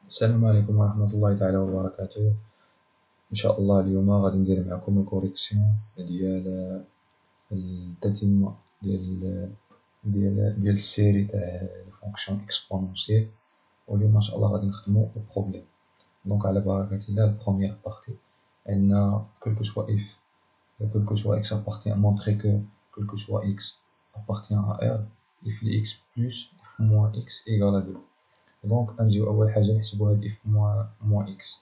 السلام عليكم ورحمة الله تعالى وبركاته. إن شاء الله اليوم غادي ندير معكم الكوريكسيون ديال التتمة ديال السيري تاع الفونكسيون اكسبونونسيال، واليوم إن شاء الله غادي نخدمو البروبليم. دونك على بركة الله البروميير بارتي عندنا كل كو سوا اف كل كو سوا اكس appartient montrer que quel que soit x appartient à R if li x plus f moins x égale à 2. دونك غنجيو أول حاجة نحسبو هاد if moins x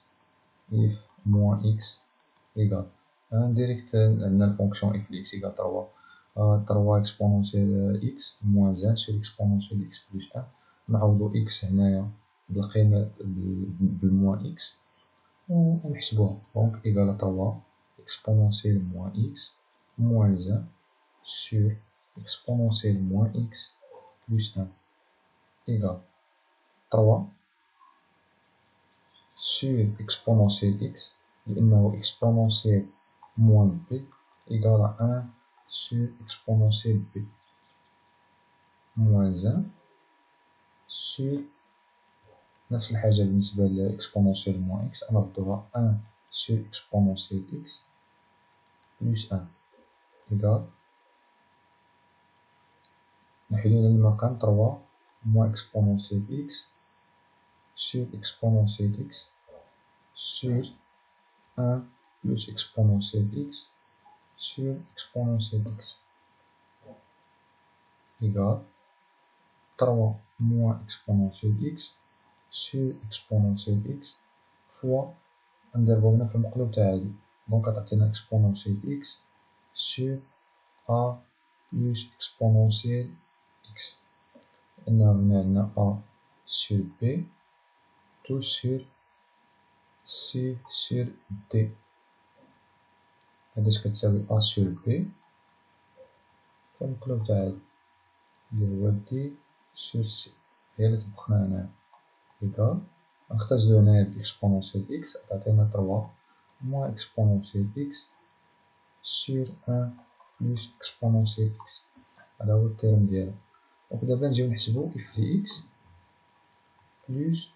if moins x égale ديريكت عندنا الفونكسيون if x égale 3 exponentielle x moins 1 sur exponentielle x plus 1. نعوضو x هنايا بالقيمة بالموان x ونحسبوها. دونك égale 3 exponentielle moins x moins 1 sur exponentielle moins x plus 1 égale 3 sur exponentielle x لأنه exponentielle moins b égale à 1 sur exponentielle b moins 1 sur نفس الحاجة بالنسبة ل exponentielle moins x نردوها 1 sur exponentielle x plus 1 égale نحيدو هذا المقام 3 moins exponentielle x sur exponentielle x sur 1 plus exponentielle x sur exponentielle x égale 3 moins exponentielle x sur exponentielle x fois نديرو هنا في المقلوب تاع هادي. دونك غتعطينا exponentielle x sur a plus exponentielle x لأن عندنا a sur b tout sur c sur d. هادي كتساوي a sur b في المقلوب تاع هادي اللي هو d sur c هي اللي طبقنا هنايا إيكال نختزلو هنايا بإكسبونونسيال إكس تعطينا 3 موان إكسبونونسيال إكس سور 1 بلوس إكسبونونسيال إكس. هذا هو التيرم ديالها. دونك دابا نجيو نحسبو إف لي إكس بلوس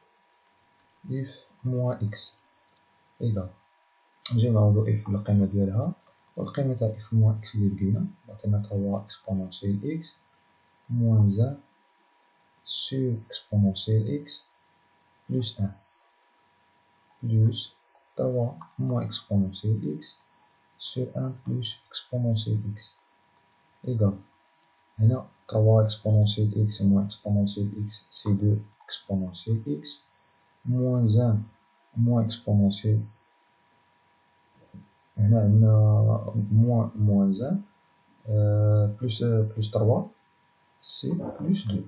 إف موان إكس إيكال نجيو نعوضو إف بالقيمة ديالها والقيمة تاع إف موان إكس اللي لقينا عطينا 3 إكسبونونسيال إكس موان 1 سور إكسبونونسيال إكس plus 1 plus 3 moins exponentielle x sur 1 plus exponentielle x égale هنا 3 exponentielle x moins exponentielle x c'est 2 exponentielle x moins 1 moins exponentielle هنا عندنا moins 1 plus 3 c'est plus 2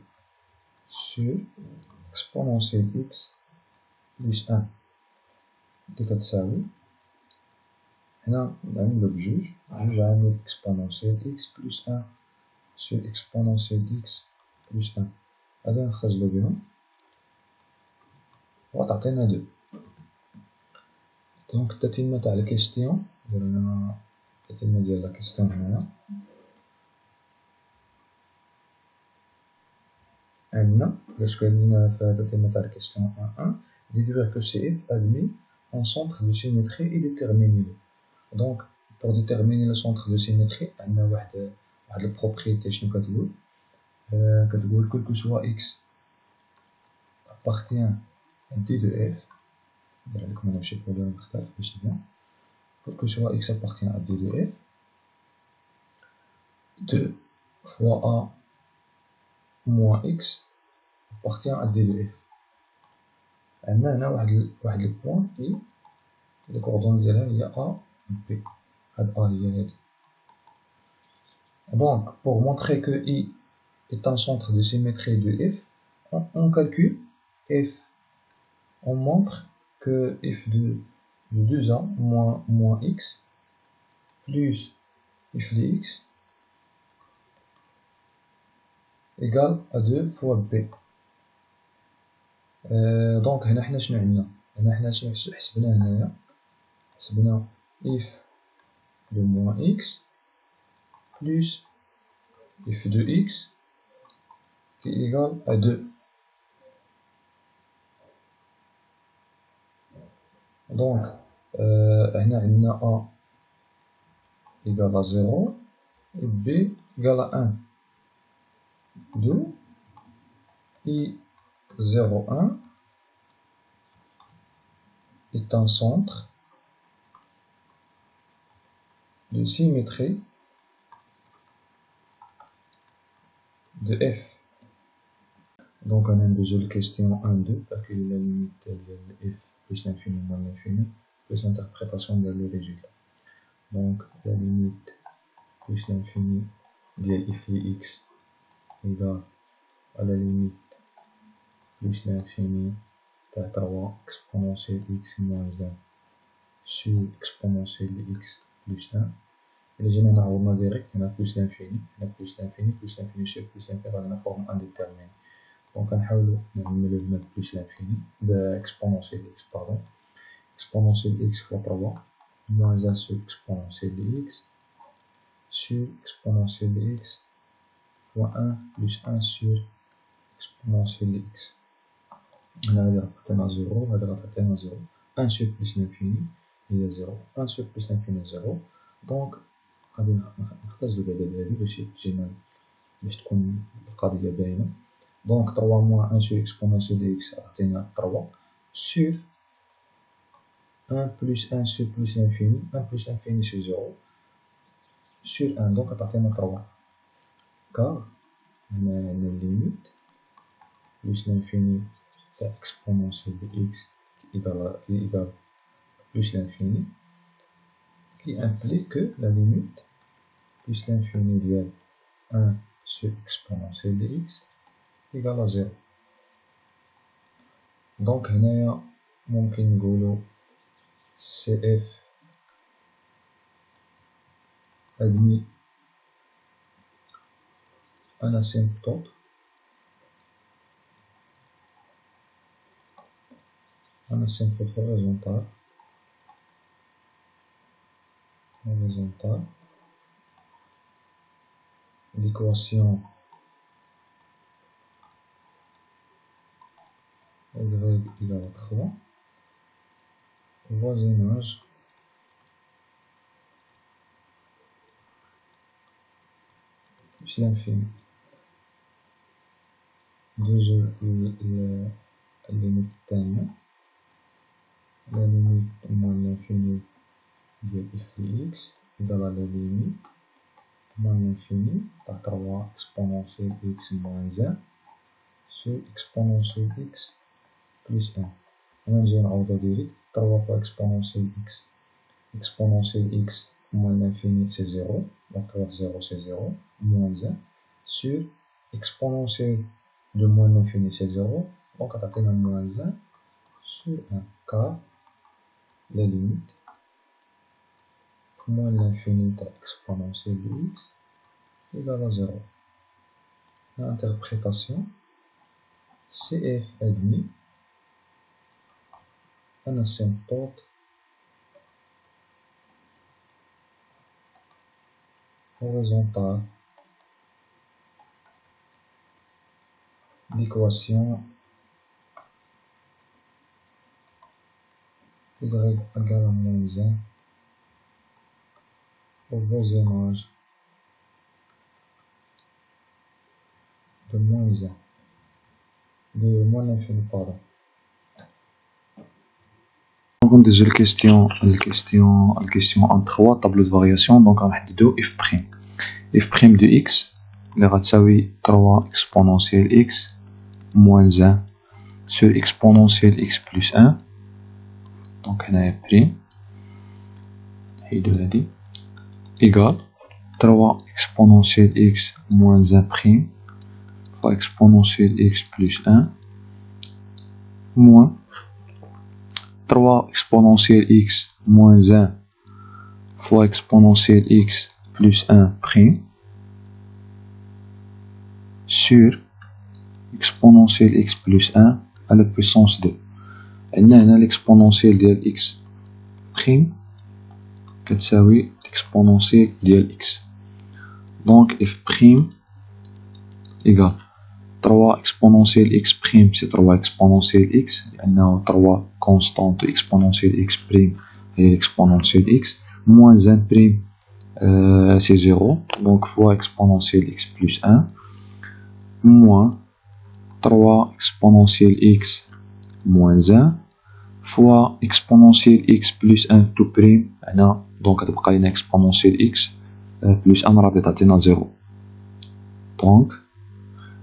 sur exponentielle x plus 1 اللي كتساوي هنا نعملو بجوج عامل exponentielle x plus 1 sur exponentielle x plus 1 هذا نختزلو بهم وتعطينا 2. دونك التتمة تاع الكيستيون درنا التتمة ديال الكيستيون هنايا عندنا باش كاين في التتمة تاع الكيستيون 1 déduire que CF admet un centre de symétrie et déterminez-le. Donc, pour déterminer le centre de symétrie, on a une propriété شنو كتقول quel que soit x appartient à D de f ندير لكم هنا شي بروبليم مختلف باش تبان quel que soit x appartient à D de f 2 fois a moins x appartient à D de f. عندنا هنا واحد البوان اي لي كوردون ديالها هي ا بي هاد ا هي هادي. Donc pour montrer que I est un centre de symétrie de f, on calcule f. On montre que f de 2a moins x plus f de x égale à 2 fois b. دونك هنا حنا شنو عندنا؟ هنا حنا شنو حسبنا هنايا؟ حسبنا f de moins x plus f de x qui est égal à 2. Donc هنا عندنا A égale à 0 et B égale à 1. D'où I01 est un centre de symétrie de F. Donc on a une deuxième question 1-2, calculer la limite de F plus l'infini moins l'infini, plus l'interprétation des résultats. Donc la limite plus l'infini de f de x égale à la limite plus l'infini de 3 exponentielle x moins 1 sur exponentielle de x plus 1. Et les généralement on a direct, on a plus l'infini, on a plus l'infini, plus l'infini sur plus l'infini dans la forme indéterminée. Donc on va mettre plus l'infini de exponentielle x, pardon, exponentielle x fois 3 moins 1 sur exponentielle de x sur exponentielle de x fois 1 plus 1 sur exponentielle de x. On a à 0, on a à 0. 1 sur plus l'infini, il y a 0. 1 sur plus l'infini, 0. Donc, on va نختار البدل هذه باش تجينا باش تكون القضية باينة. Donc 3 moins 1 sur exponentielle de x عطينا 3 sur 1 plus 1 sur plus l'infini, 1 plus l'infini c'est 0 sur 1, donc عطينا 3 car on a la limite plus l'infini de exponentielle de x qui est égal plus l'infini qui implique que la limite plus l'infini de 1 sur exponentielle de x égale à 0. Donc هنايا ممكن نقولو CF admis un asymptote horizontal l'équation y égale à 3 voisinage plus l'infini déjà la limite تانية la limite moins l'infini de f de x égale à la limite moins l'infini par 3 exponentielle x moins 1 sur exponentielle x plus 1. On va dire en direct 3 fois exponentielle x. Exponentielle x moins l'infini c'est 0. Donc 0 c'est 0. Moins 1 sur exponentielle de moins l'infini c'est 0. Donc on a moins 1 sur 1 car la limite moins l'infini de exponentielle de x égale à 0. L'interprétation CF admis un asymptote horizontal d'équation y égale à moins 1 au voisinage de moins 1 de moins l'infini, pardon. Donc on a déjà la question en 3 tableaux de variation. Donc on va f' de x اللي غتساوي 3 exponentielle x moins 1 sur exponentielle x plus 1. Donc هنايا prime نحيدو هادي égal 3 exponentielle x moins 1 prime fois exponentielle x plus 1 moins 3 exponentielle x moins 1 fois exponentielle x plus 1 prime sur exponentielle x plus 1 à la puissance 2. عندنا هنا l'exponentielle ديال x prime كتساوي l'exponentielle ديال x. Donc f prime égale 3 exponentielle x prime c'est 3 exponentielle x لأنه 3 constante exponentielle x prime هي exponentielle x moins 1 prime c'est 0 donc fois exponentielle x plus 1 moins 3 exponentielle x moins 1 fois exponentielle x plus 1 tout prime هنا donc تبقى لنا exponentielle x plus 1 راح تعطينا 0 donc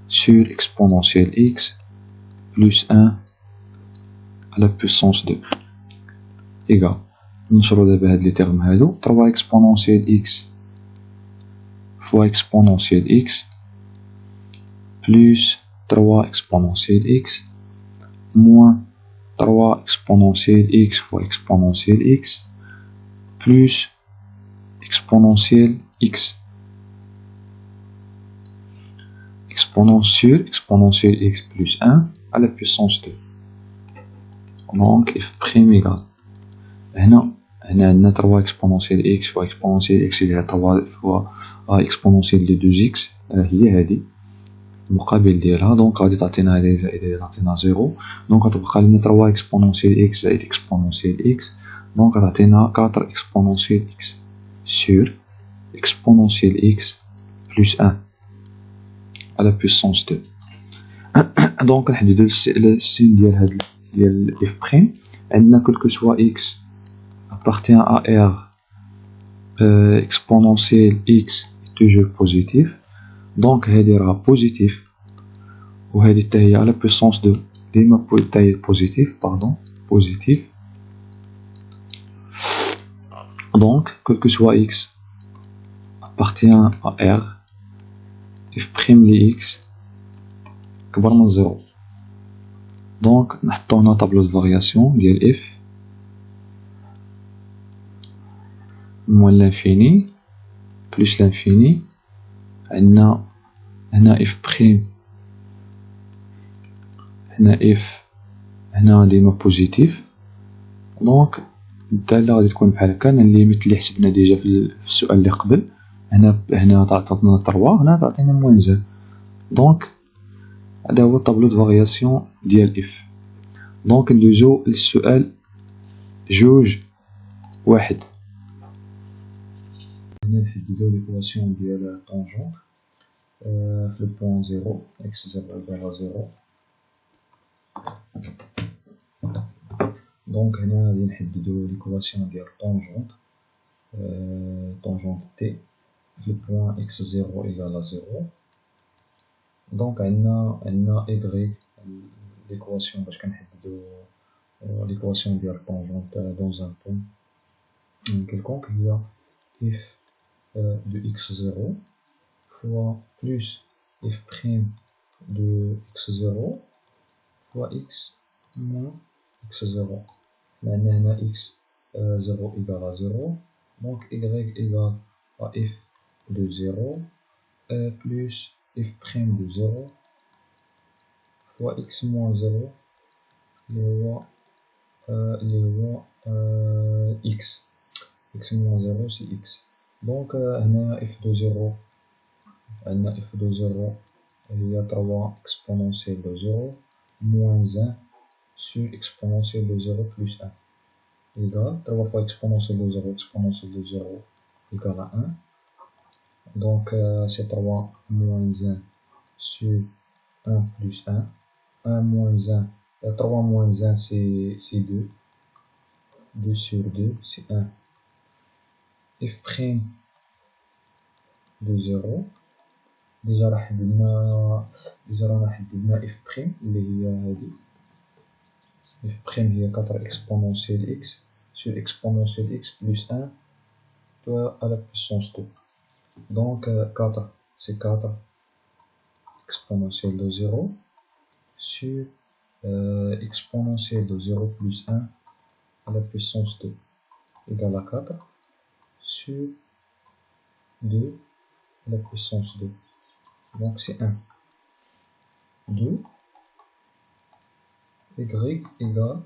sur exponentielle x plus 1 à la puissance 2 égale ننشرو دابا هاد لي تيرم هادو 3 exponentielle x fois exponentielle x plus 3 exponentielle x moins 3 exponentielle x fois exponentielle x plus exponentielle x sur exponentielle x plus 1 à la puissance 2 donc f prime égale هنا عندنا 3 exponentielle x fois exponentielle x اللي هي 3 fois exponentielle de 2x هي هادي المقابل ديالها دونك غادي تعطينا هذه زائد تعطينا 0 دونك غتبقى لنا 3 exponentielle x زائد exponentielle x دونك غتعطينا 4 exponentielle x sur exponentielle x plus 1 à la puissance 2 دونك نحددو السين ديال هاد ديال f prime عندنا quel que soit x appartient à R exponentielle x est toujours positif donc هذه راه positif وهذه حتى هي على puissance 2 ديما حتى هي positif pardon positif donc quel que soit x appartient à R f prime li x كبر من 0 donc نحطو هنا tableau de variation ديال f moins l'infini plus l'infini عندنا هنا f prime هنا f هنا ديما بوزيتيف دونك الدالة غادي تكون بحال هكا الليميت اللي حسبنا ديجا في السؤال اللي قبل هنا تعطينا 3 هنا تعطينا موان 1 دونك هذا هو الطابلو دو فارياسيون ديال f دونك ندوزو للسؤال جوج واحد هنا نحددو ليكواسيون ديال طونجونت في البوان 0 x 0 égale 0 دونك هنا غادي نحددو ليكواسيون ديال طونجونت طونجونت تي في البوان x 0 égale 0 دونك عندنا y ليكواسيون باش كنحددو ليكواسيون ديال طونجونت dans un point quelconque هي f de x0 fois plus f prime de x0 fois x moins x0 معناه هنا x0 égale à 0 donc y égale à f de 0 plus f prime de 0 fois x moins 0 اللي هو x x moins 0 c'est x donc هنا f de 0 عندنا f de 0 هي 3 exponentielle de 0 moins 1 sur exponentielle de 0 plus 1 égale 3 fois exponentielle de 0 égale à 1 donc c'est 3 moins 1 sur 1 plus 1 1 moins 1 3 moins 1 c'est 2 2 sur 2 c'est 1 f prime de 0 déjà رانا حددنا f prime اللي هي هذه f prime هي 4 exponentielle x sur exponentielle x plus 1 à la puissance 2 donc 4 c'est 4 exponentielle de 0 sur exponentielle de 0 plus 1 à la puissance 2 égale à 4 sur 2 à la puissance 2 donc c'est 1 2 y égale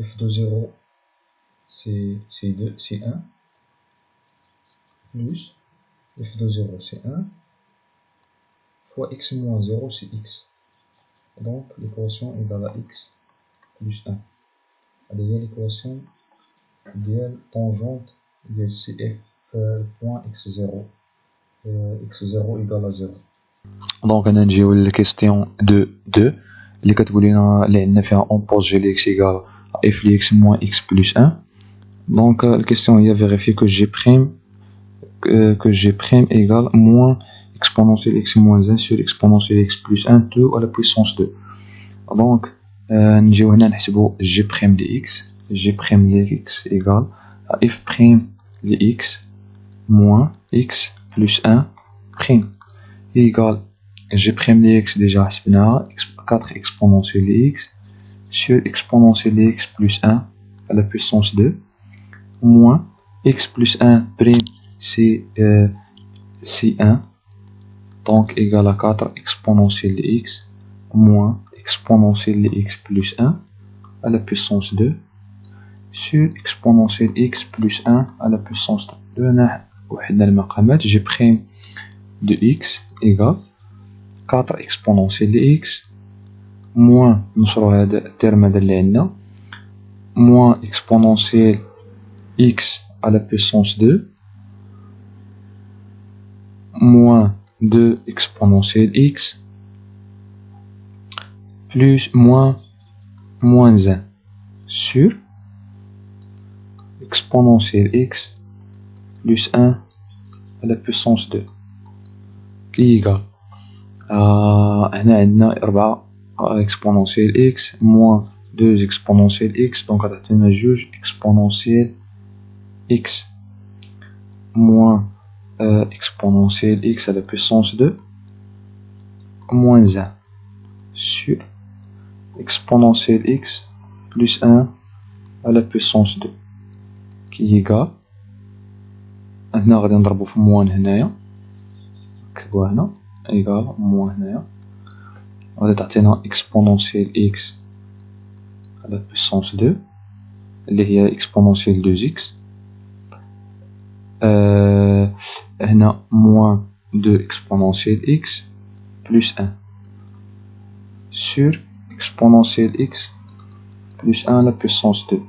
f de 0 c'est 2 c'est 1 plus f de 0 c'est 1 fois x moins 0 c'est x. Donc l'équation égale à x plus 1. هذه هي l'équation ديال tangente ديال CF في point x0 x0 égale à 0. دونك انا نجيو للكيستيون 2 اللي كتقول لنا اللي عندنا فيها اون بوز جي لي اكس ايغال اف لي اكس موان اكس بلس 1. دونك الكيستيون هي فيريفي كو جي بريم ايغال موان exponentielle x moins 1 sur exponentielle x plus 1 2 à la puissance 2. دونك نجيو هنا نحسبو جي بريم دي اكس. جي بريم دي اكس ايغال اف بريم دي اكس موان اكس بلس 1 بريم ايغال G' de x déjà حسبناها 4 exponentielle de x sur exponentielle de x plus 1 à la puissance 2 moins x plus 1 prime c'est 1 donc égal à 4 exponentielle de x moins exponentielle de x plus 1 à la puissance 2 sur exponentielle x plus 1 à la puissance 2. هنا وحدنا المقامات G' de x égale 4 exponentielle de x moins نشرو هذا الترم هذا اللي عندنا moins exponentielle x à la puissance 2 moins 2 exponentielle x plus moins 1 sur exponentielle x plus 1 à la puissance 2 qui égale هنا عندنا 4 exponentielle x moins 2 exponentielle x donc غتعطينا جوج exponentielle x moins exponentielle x à la puissance 2 moins 1 sur exponentielle x plus 1 à la puissance 2 qui égale هنا غادي نضربو في موان هنايا نكتبوها هنا égal moins هنايا غادي تعطينا exponentielle x à la puissance 2 اللي هي exponentielle 2x هنا moins 2 exponentielle x plus 1 sur exponentielle x plus 1 à la puissance 2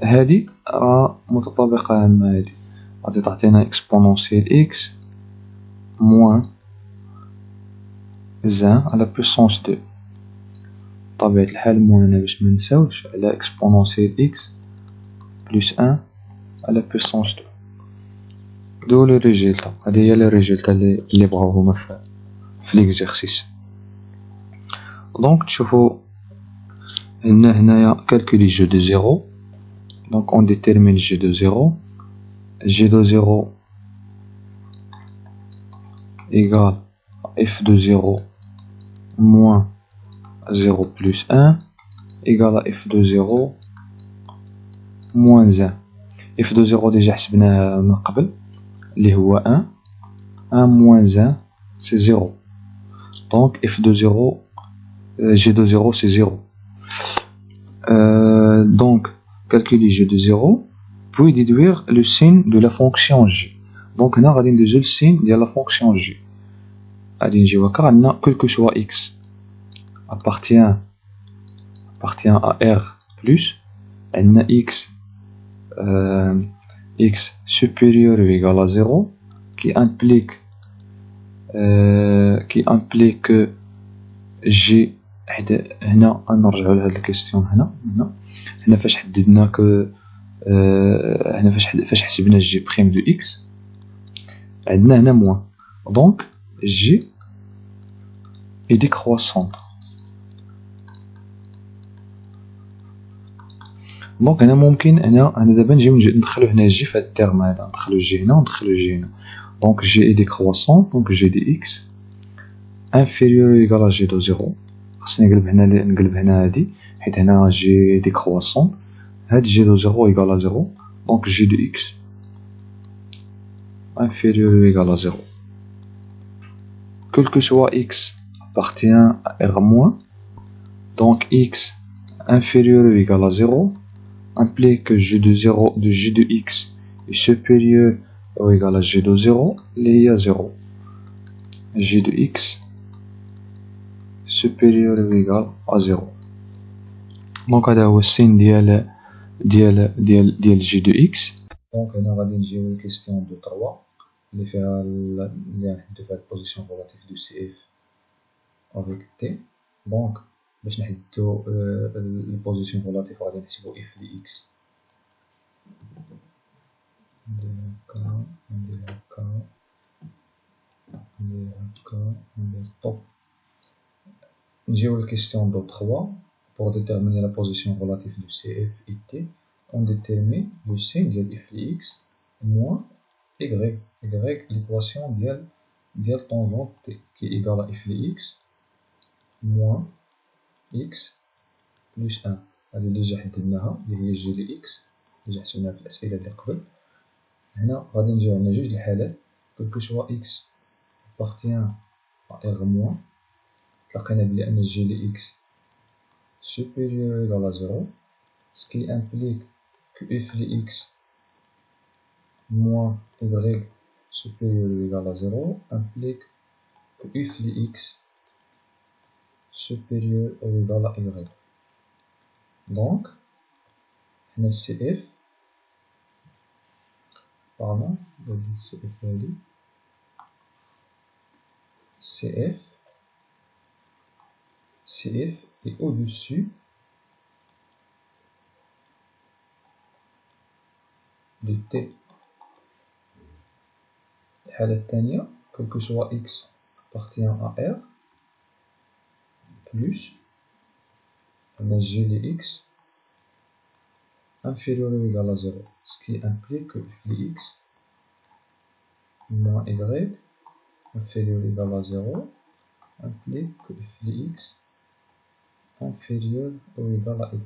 هذه راه متطابقة مع هذه غادي تعطينا exponentielle x moins 1 à la puissance 2 بطبيعة الحال موان هنا باش منساوش على exponentielle x plus 1 à la puissance 2 دو لو ريزولتا. هادي هي لي ريزولتا اللي بغاو هما في ليكزيرسيس. دونك تشوفو عندنا هنايا كالكولي جو دو زيرو دونك اون ديتيرمين جي دو زيرو جي دو زيرو égal f de 0 moins 0 plus 1 égal à f de 0 moins 1. f de 0 déjà حسبناه من قبل اللي هو 1 moins 1 c'est 0 donc f de 0 g de 0 c'est 0 donc calculer g de 0 puis déduire le signe de la fonction g. Donc هنا غادي ندوزو للسين ديال لا فونكسيون جي غادي نجيو هكا عندنا كل كو سوا اكس appartient à r plus عندنا x x supérieur ou égal à 0 qui implique que g هنا نرجعو لهاد الكيستيون هنا فاش حددنا كو هنا فاش حسبنا جي بريم دو اكس عندنا هنا موان دونك جي اي ديكروسونت دونك هنا ممكن انا دابا نجي ندخلو هنا جي في هاد التيرم هذا ندخلو جي هنا وندخلو جي هنا دونك جي اي ديكروسونت دونك جي دي اكس انفيريور ايغال ا جي دو زيرو خصني نقلب هنا هادي حيت هنا جي ديكروسونت هاد جي دو زيرو ايغال ا زيرو دونك جي دو اكس inférieur ou égal à 0. Quel que soit x appartient à r moins, donc x inférieur ou égal à 0 implique que g de 0 de g de x est supérieur ou égal à g de 0, il y a 0. g de x supérieur ou égal à 0. Donc هذا هو السين ديال g de x. دونك هنا غادي نجيو للكيستيون دو 3 اللي فيها اللي نحددو فيها البوزيسيون ريلاتيف دو سي اف افيك تي. دونك باش نحددو البوزيسيون ريلاتيف غادي نحسبو اف دي اكس. ندير هكا ندير هكا ندير هكا ندير طوب. نجيو للكيستيون دو 3 pour déterminer la position relative du CF et T. On détermine le signe de f de x moins y, l'équation de tangente t qui est égale à f de x moins x plus 1. هذه déjà حددناها اللي هي g de x déjà حسبناها في الأسئلة اللي قبل. هنا غادي نجيو عندنا جوج الحالات quel que soit x appartient à r moins. تلقينا بلي أن g de x supérieur ou égal à 0, ce qui implique que f de x moins y supérieur ou égal à 0 implique que f de x supérieur ou égal à y. Donc, CF, pardon, CF est au-dessus de T. الحالة الثانية quel que soit x appartient à R plus g de x inférieur ou égal à 0, ce qui implique que f de x moins y inférieur ou égal à 0 implique que f de x inférieur ou égal à y.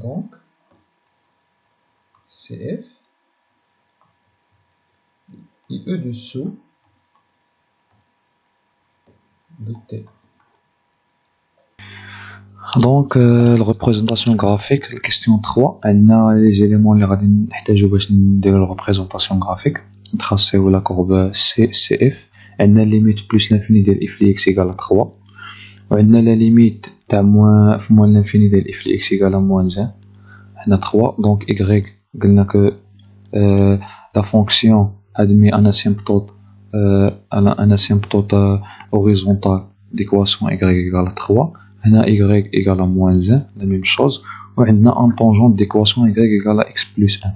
Donc, CF est au-dessous de T. Donc, la représentation graphique, la question 3, on a les éléments اللي غادي نحتاجو باش نديرو la représentation graphique. نتراسيو la courbe CF. On a limite plus l'infini de f de x égale à 3. On a la limite تاع moins l'infini de f de x égale à moins 1. On a 3. Donc, y, قلنا que la fonction admet un asymptote horizontal d'équation y égale à 3. On a y égale à moins 1, la même chose. On a un tangente d'équation y égale à x plus 1.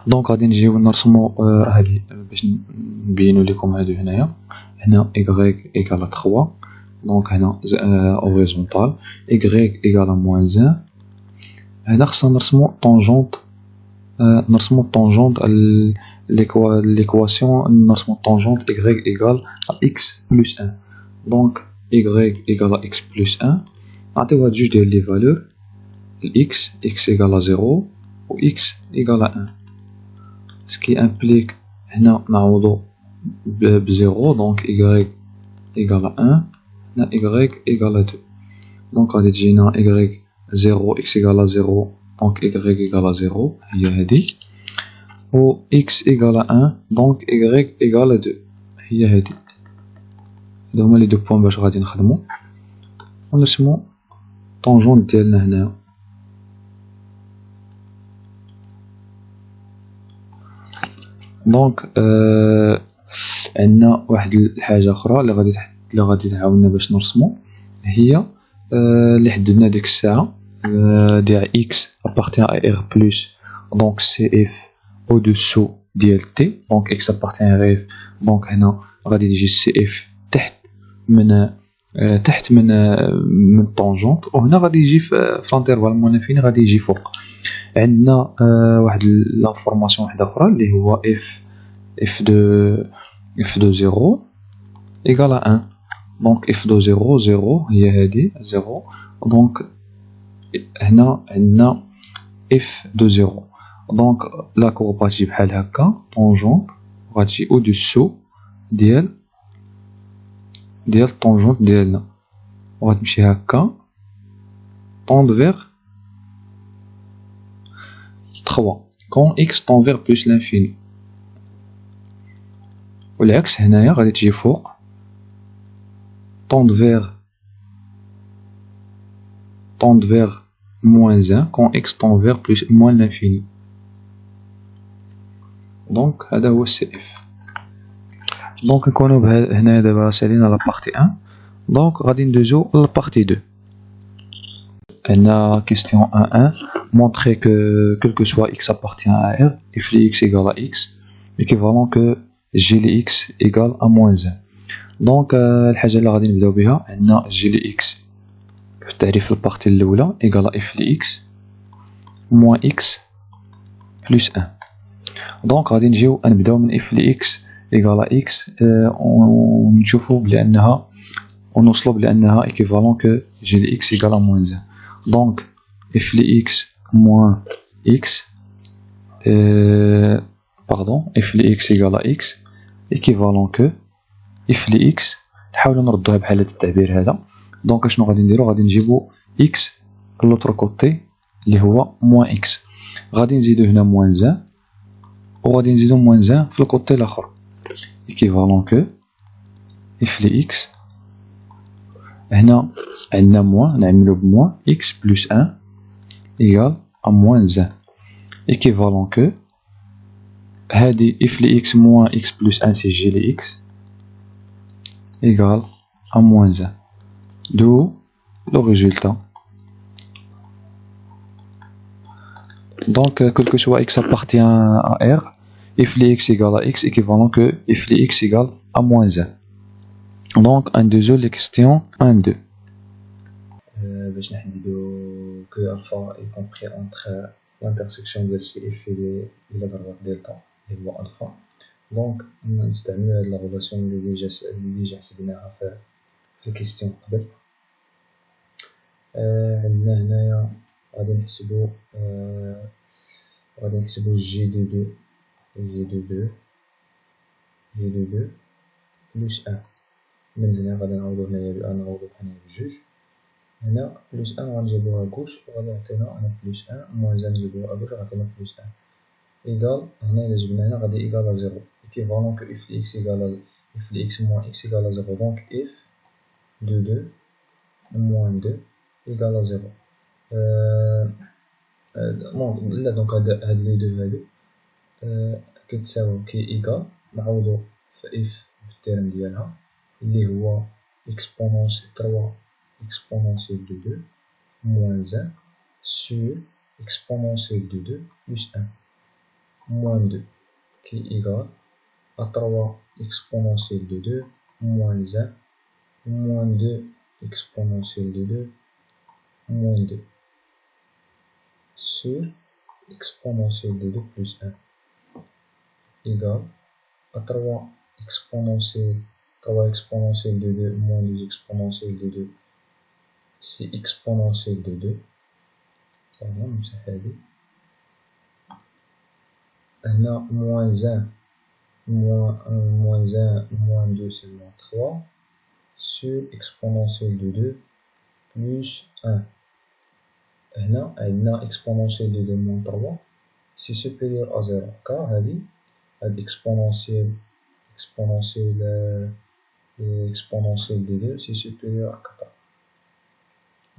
Donc, غادي نجيو نرسمو هادي باش نبينو لكم هادو هنايا. هنا y égale à 3. Donc, هنا horizontal. Y égale à moins 1. هنا خصنا نرسمو tangente l'équation نرسمو tangente y égale à x plus 1. Donc, y égale à x plus 1. نعطيو هاد جوج ديال لي فالور x égale à 0 و x égale à 1. Ce qui implique هنا نعوضو ب 0. Donc, y égale à 1. هنا y égale à 2. Donc, غادي تجينا y 0 x égale à 0. Donc, y égale à 0 هي هادي. و x égale à 1. Donc, y égale à 2 هي هادي. هادو هما لي دو بوين باش غادي نخدمو ونرسمو طونجونت ديالنا هنا. دونك عندنا واحد الحاجة أخرى اللي غادي تعاوننا باش نرسمو هي اللي حددنا ديك الساعة ديال x appartient à r plus donc CF au-dessous ديال t. donc x appartient à r. donc هنا غادي يجي CF تحت من الطونجونت وهنا غادي يجي في الانترفال المنافين غادي يجي فوق. عندنا واحد لانفورماسيون واحده اخرى اللي هو f de 0 égale à 1. donc f de 0 هي هذه 0. donc هنا عندنا f de 0. donc la courbe غتجي بحال هكا طونجونت غتجي au-dessous ديال الطونجونت ديالنا وغتمشي هكا tend vers 3 quand x tend vers plus l'infini. والعكس هنايا غادي تجي فوق tendre vers moins 1 quand x tend vers plus moins l'infini. دونك هذا هو السي اف. دونك نكونوا هنايا دابا سالينا لا بارتي 1. دونك غادي ندوزو للبارتي 2. عندنا question 1.1 montrer que quel que soit x appartient à R, if les x égale à x, équivalent que g les x égale à moins 1. دونك الحاجة اللي غادي نبداو بها عندنا g les x في التعريف البارتي الأولى égale à f les x moins x plus 1. دونك غادي نجيو نبداو من f les x égale à x ونشوفو بلأنها ونوصلو بلأنها équivalent que g les x égale à moins 1. Donc f les x moins x f les x égale à x équivalent que f les x نحاولو نردوها بحال هاد التعبير هذا. دونك اشنو غادي نديرو غادي نجيبو x لوطر كوتي اللي هو moins x غادي نزيدو هنا moins 1 وغادي نزيدو moins 1 في الكوتي الاخر équivalent que f les x هنا عندنا موان نعملو بموان x plus 1 égale à moins 1 équivalent que هادي f les x moins x plus 1 c'est g les x égale à moins 1. D'où le résultat. Donc quel que soit x appartient à R, f les x égale à x équivalent que f les x égale à moins 1. Donc un deuxième les questions 1-2. باش نحددو que alpha est compris entre l'intersection de CF et la ضربة دلتا اللي هو alpha. دونك نستعملو هاد لا ريلاسيون اللي ديجا حسبناها في الكيستيون قبل. عندنا هنايا غادي نحسبو جي دو دو بلس 1. من هنا غادي نعوضو هنايا بجوج. هنا بلس 1 غنجيبوها كوش وغادي يعطينا انا بلس 1 موان 1 نجيبوها كوش غيعطينا بلس 1 إيكال. هنا إلا جبنا هنا غادي إيكال à 0 équivalent que f de x égale f de x moins x égale à 0. Donc f de 2 moins 2 égale à 0. لا دونك هاد لي دو هادو كتساوي كي إيكال نعوضو في f بالتيرم ديالها اللي هو exponentielle 3 exponentielle de 2 moins 1 sur exponentielle de 2 plus 1 moins 2 qui est égal à 3 exponentielle de 2 moins 1 moins 2 exponentielle de 2 moins 2 sur exponentielle de 2 plus 1 égal à 3 exponentielle de 2 moins 2 exponentielle de 2 c'est exponentielle de 2 تمام نمسح هادي. هنا moins 1 moins 2 c'est moins 3 sur exponentielle de 2 plus 1. هنا عندنا exponentielle de 2 moins 3 c'est supérieur à 0 car هاد exponentielle de 2 c'est supérieur à 4.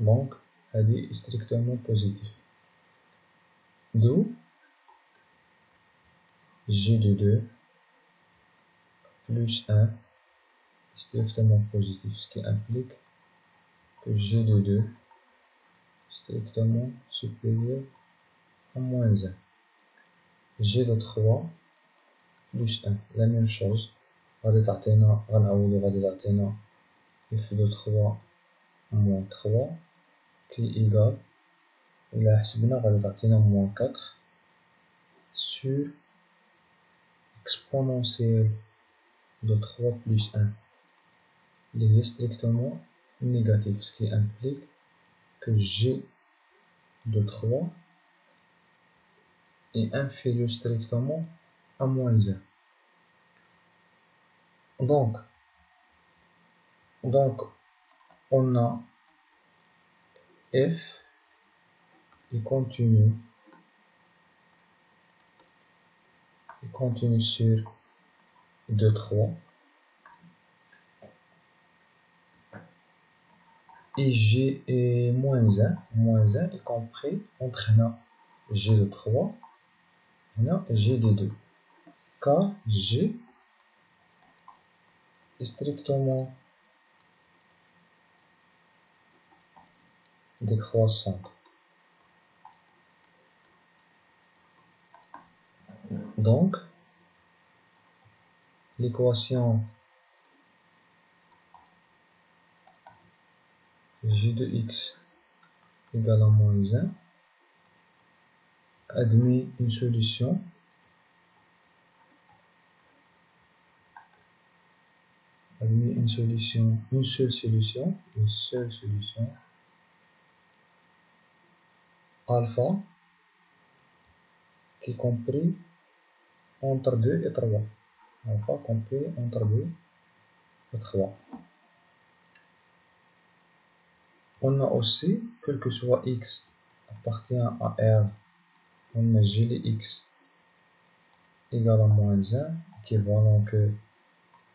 Donc هادي strictement positif. D'où g de 2 plus 1 strictement positif, ce qui implique que g de 2 strictement supérieur à moins 1. g de 3 plus 1 la même chose. غادي تعطينا f de 3 moins 3 qui est égal إلا حسبنا غادي تعطينا moins 4 sur exponentielle de 3 plus 1 qui est strictement négatif, ce qui implique que g de 3 est inférieur strictement à moins 1. Donc on a f qui continue sur 2, 3. Et G est moins 1, y compris entre G de 3 et G de 2. Car G est strictement décroissante. Donc, l'équation G de x égale à moins 1 admet une solution une seule solution alpha qui est compris entre 2 et 3. Alpha compris entre 2 et 3. On a aussi, quel que soit x appartient à R, on a G de x égale à moins 1, équivalent que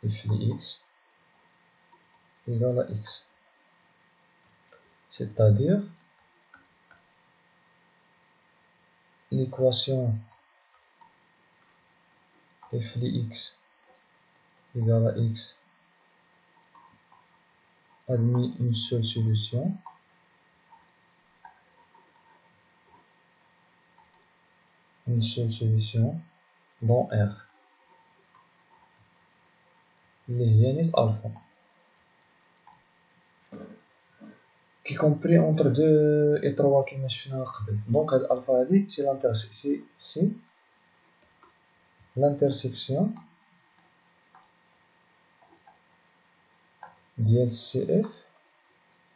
f de x égale à x. C'est-à-dire, l'équation f de x égale à x admet une seule solution dans R. Les alpha qui est compris entre 2 et 3 كما شفنا قبل. Donc l'alpha هذه c'est l'intersection ديال CF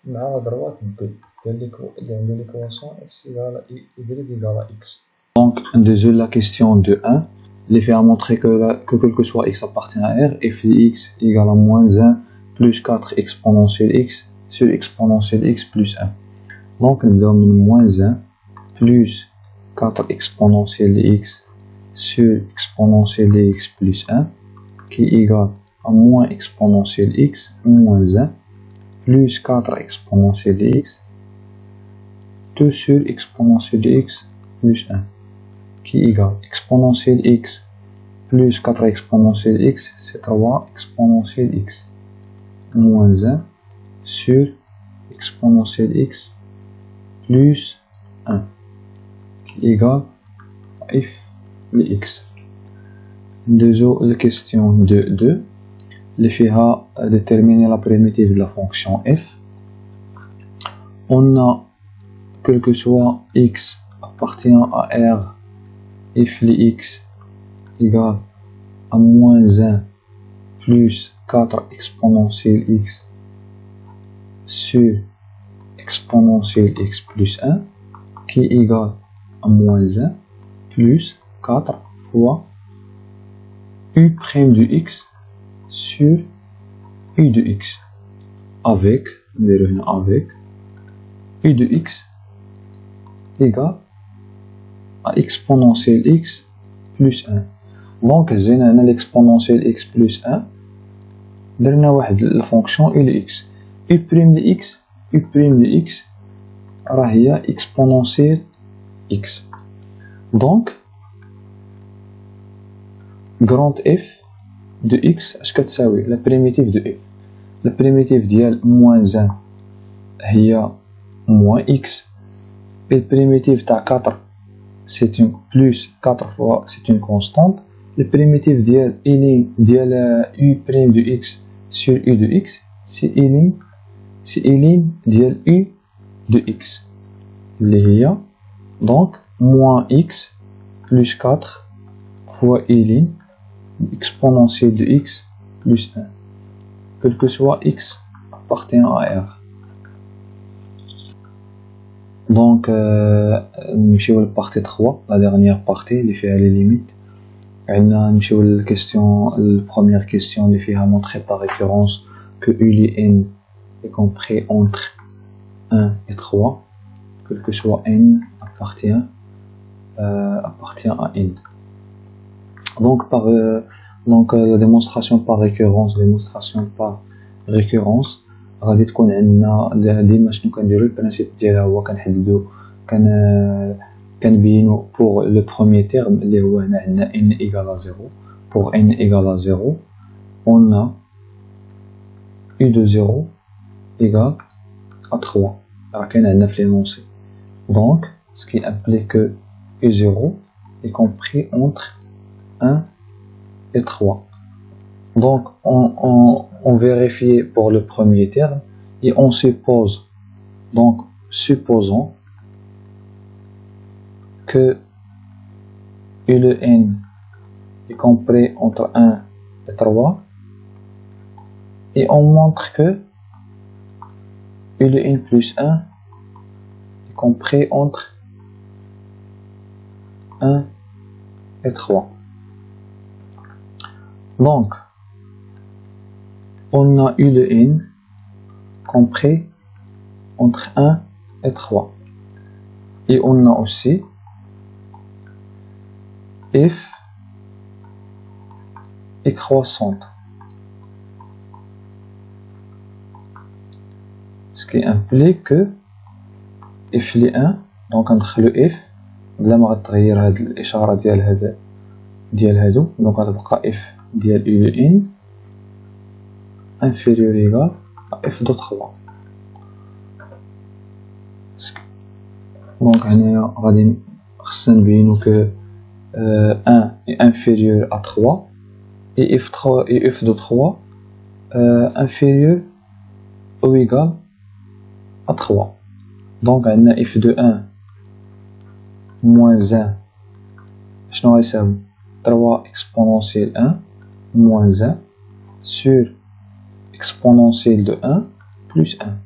مع la droite D ديال l'équation x égale à y égale à x. Donc, la question de 1, l'effet a montré que quel que soit x appartient à R, f de x égale à moins 1 plus 4 exponentielle x sur exponentielle x plus 1. Donc, nous avons moins 1 plus 4 exponentielle x sur exponentielle x plus 1 qui est égal à moins exponentielle x moins 1 plus 4 exponentielle x 2 sur exponentielle x plus 1 qui est égal exponentielle x plus 4 exponentielle x, c'est 3 exponentielle x moins 1 sur exponentielle x plus 1 qui est égal à f de x. La question de 2, l'effet a déterminer la primitive de la fonction f. On a, quel que soit x appartient à R, f de x égale à moins 1 plus 4 exponentielle x sur exponentielle x plus 1 qui est égal à moins 1 plus 4 fois u' de x sur u de x avec u de x égale à exponentielle x plus 1. Donc, زينا هنا l'exponentielle x plus 1 درنا واحد الفونكسيون u de x u' de x راه هي exponentielle x. Donc, grand f de x اش كتساوي la primitive de f. La primitive ديال moins 1 هي moins x et la primitive تاع 4 c'est une plus 4 fois c'est une constante. La primitive ديال u' de x sur u de x c'est une ديال u de x اللي هي donc moins x plus 4 fois u' exponentielle de x plus 1 quel que soit x appartient à R. Donc نمشيو للبارتي 3 la dernière partie اللي فيها les limites. عندنا نمشيو للكيستيون première question اللي فيها montrer par référence que u de n est compris entre 1 et 3 quel que soit n appartient à n. Donc Donc la démonstration par récurrence غادي تكون عندنا ديما شنو كنديرو البرانسيب ديالها هو كنحددو كنبينو pour le premier terme اللي هو هنا عندنا n égale à 0. Pour n égale à 0 on a u de 0 égale à 3 راه كاين عندنا في l'énoncé. Donc ce qui implique que u0 est compris entre 1 et 3. Donc on vérifie pour le premier terme et on suppose, donc supposons que u de n est compris entre 1 et 3 et on montre que u de n plus 1 est compris entre 1 et 3. Donc on a u de n compris entre 1 et 3 et on a aussi f est croissante, ce qui implique que f est 1. donc ندخلو f بلا ما غتغير هاد الاشاره ديال هادو. دونك غتبقى f ديال u de n inférieur égal à f de 3. donc هنايا غادي خصنا نبينو que 1 est inférieur à 3 et f de 3 inférieur ou égal à 3. donc عندنا f de 1 moins 1 شنو غيساوي 3 exponentielle 1 moins 1 sur exponentielle de 1 plus 1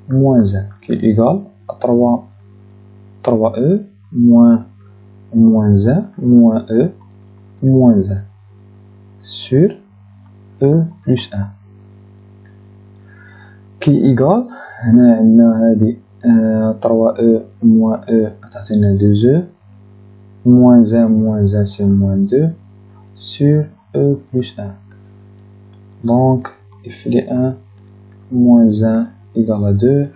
moins 1 qui est égal à 3e moins 1 moins e moins 1 sur e plus 1 qui est égal هنا عندنا هذه 3e moins e تعطينا 2e moins 1 c'est moins 2 sur e plus 1. donc f de 1 moins 1 égale à 2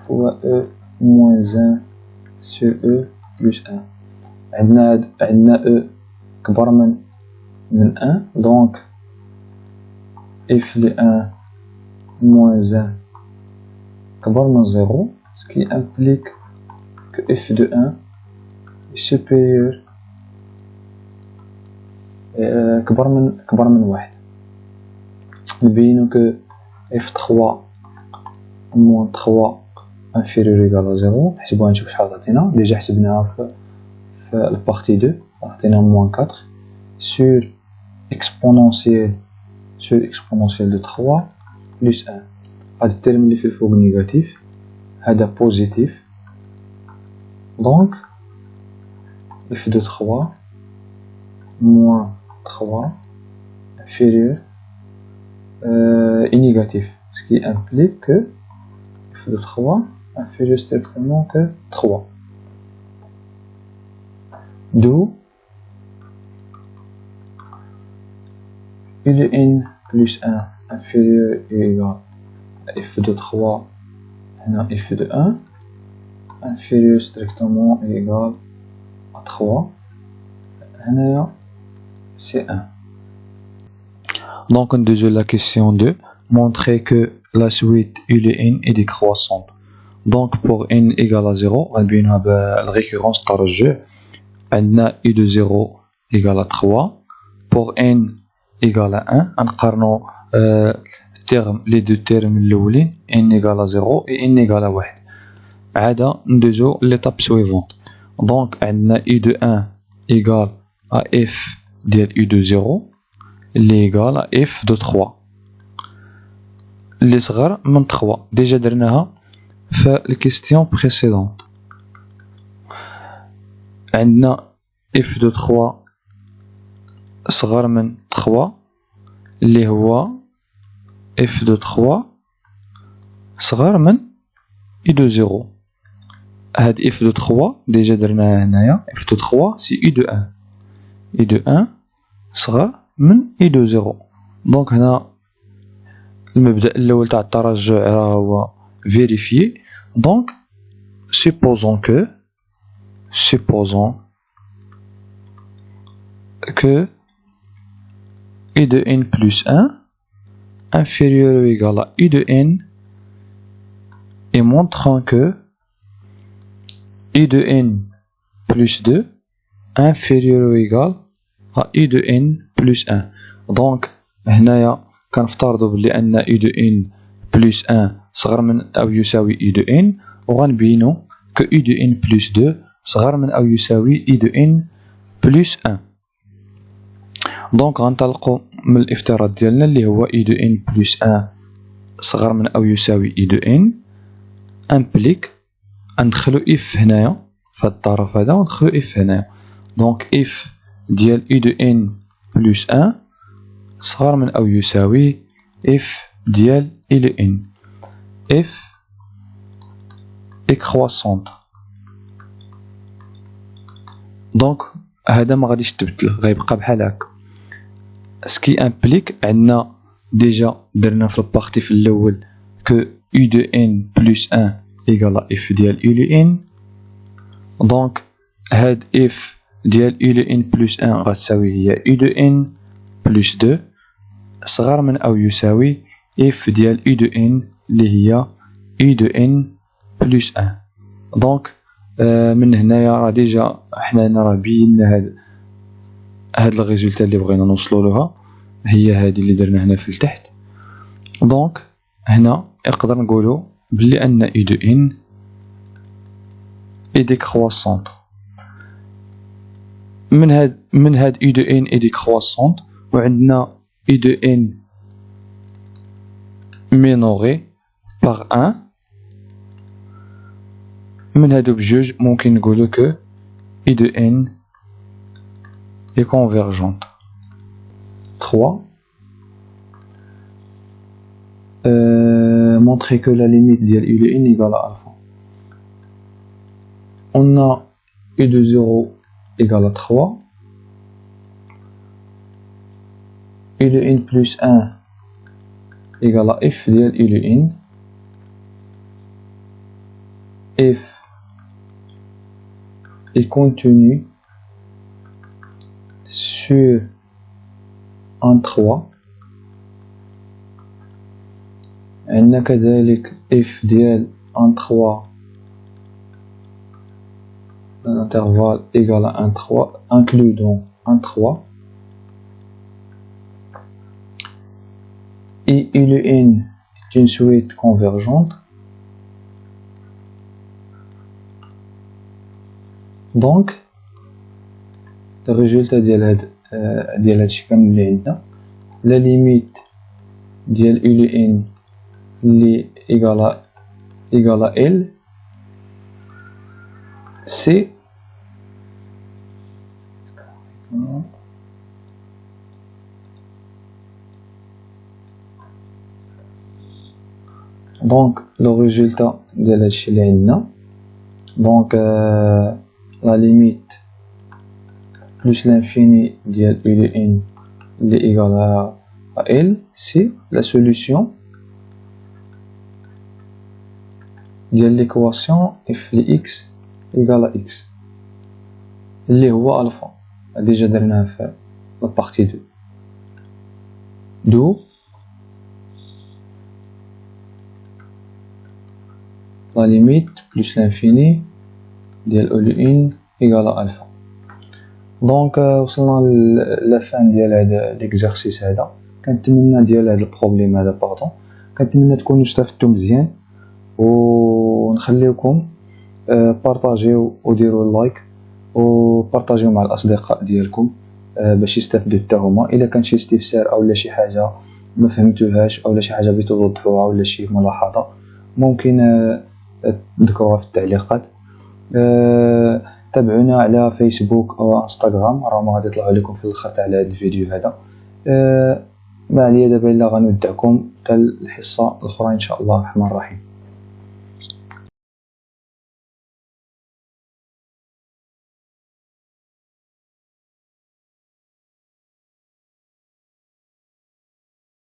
fois e moins 1 sur e plus 1. عندنا e كبر من 1 donc f de 1 moins 1 كبر من 0, ce qui implique que f de 1 est supérieur كبر من 1. نبينو que f3 moins 3 inférieur égal à 0. نحسبوها نشوف شحال تعطينا. ديجا حسبناها في البارتي 2 عطينا moins 4 sur exponentielle de 3 plus 1. هاد الترم اللي في الفوق نيجاتيف هذا بوزيتيف. donc f de 3 moins 3 inférieur est négatif, ce qui implique que f de 3 inférieur strictement que 3. d'où u de n plus 1 inférieur et égal à f de 3 هنا f de 1 inférieur strictement et égal à 3 هنايا c'est 1. donc on désolé la question 2 montrer que la suite u de n est décroissante. donc pour n égale à 0 غنبينوها بالريكورونس الترجع. عندنا u de 0 égale à 3 pour n égale à 1 غنقارنو les deux termes الاولين n égale à 0 et n égale à 1. عاده ندوزو l'étape suivante. donc عندنا u de 1 égale à f ديال u de 0 اللي égale à f de 3 اللي صغر من 3. ديجا درناها في الكيستيون précédente. عندنا f de 3 صغر من 3 اللي هو f de 3 صغر من u de 0. هاد f de 3 ديجا درناها هنايا f de 3 c'est u de 1. u de 1 صغر من اي دو زيرو. دونك هنا المبدأ الأول تاع الترجع راه هو فيريفيي. دونك supposons que i de n plus 1 inférieur ou égal à i de n et montrant que i de n plus 2 inférieur ou égal à i de n plus 1. دونك هنايا كنفترضوا بلي ان i de n plus 1 صغر من أو يساوي i de n، وغنبينوا que i de n plus 2 صغر من أو يساوي i de n plus 1. دونك غنطلقوا من الافتراض ديالنا اللي هو i de n plus 1 صغر من أو يساوي i de n امبليك ندخلو if هنايا في هاد الطرف هذا وندخلو if هنايا. دونك if ديال i de n plus 1 صغر من أو يساوي if ديال i de n if croissante. دونك هذا ما غاديش تبدل، غيبقى بحال هكا. سكي امبليك عندنا ديجا درنا في البارتي في الاول كو u de n plus 1 ايكال f ديال u de n. دونك هاد f ديال u de n plus 1 غتساوي هي u de n plus 2 صغر من او يساوي f ديال u de n اللي هي u de n plus 1. دونك من هنايا راه ديجا حنا راه بينا هاد الريزولتا اللي بغينا نوصلوا لها هي هذه اللي درنا هنا في التحت. دونك هنا نقدر نقولوا بلي ان i de n est décroissante. من هاد i de n est décroissante وعندنا i de n minoré par 1. من هادو بجوج ممكن نقولوا كو i de n est convergente. 3. Montrer que la limite de u de n égale à alpha. On a u de 0 égale à 3. u de n plus 1 égale à f de u de n. F est contenu sur un 3. عندنا كذلك f ديال un 3 l'intervalle égal à un 3 inclus dans un 3 et u de n est une suite convergente. دونك الريزولتا ديال هادشي كامل اللي عندنا لا ليميت ديال u de n اللي إيغالا L سي دونك لو ريزولتا ديال هادشي اللي عندنا. دونك la limite plus l'infini de u de n est égal à L, c'est la solution de l'équation f de x égale à x اللي هو alpha déjà درناها في la partie 2. d'où la limite plus l'infini ديال او دو ان ايغال الفا. دونك وصلنا لفان ديال هذا ليكزارسيس هذا. كنتمنى ديال هذا البروبليم هذا باردون كنتمنى تكونوا استفدتوا مزيان ونخليكم بارطاجيو وديروا اللايك وبارطاجيو مع الاصدقاء ديالكم باش يستافدوا حتى هما. الا كان شي استفسار او لا شي حاجه ما فهمتوهاش او لا شي حاجه بغيتو توضحوها ولا شي ملاحظه ممكن تذكروها في التعليقات. تابعونا على فيسبوك او انستغرام راهم غادي يطلعوا لكم في الاخر تاع هذا الفيديو هذا. ما عليا دابا الا غنودعكم حتى الحصه الاخرى ان شاء الله الرحمن الرحيم.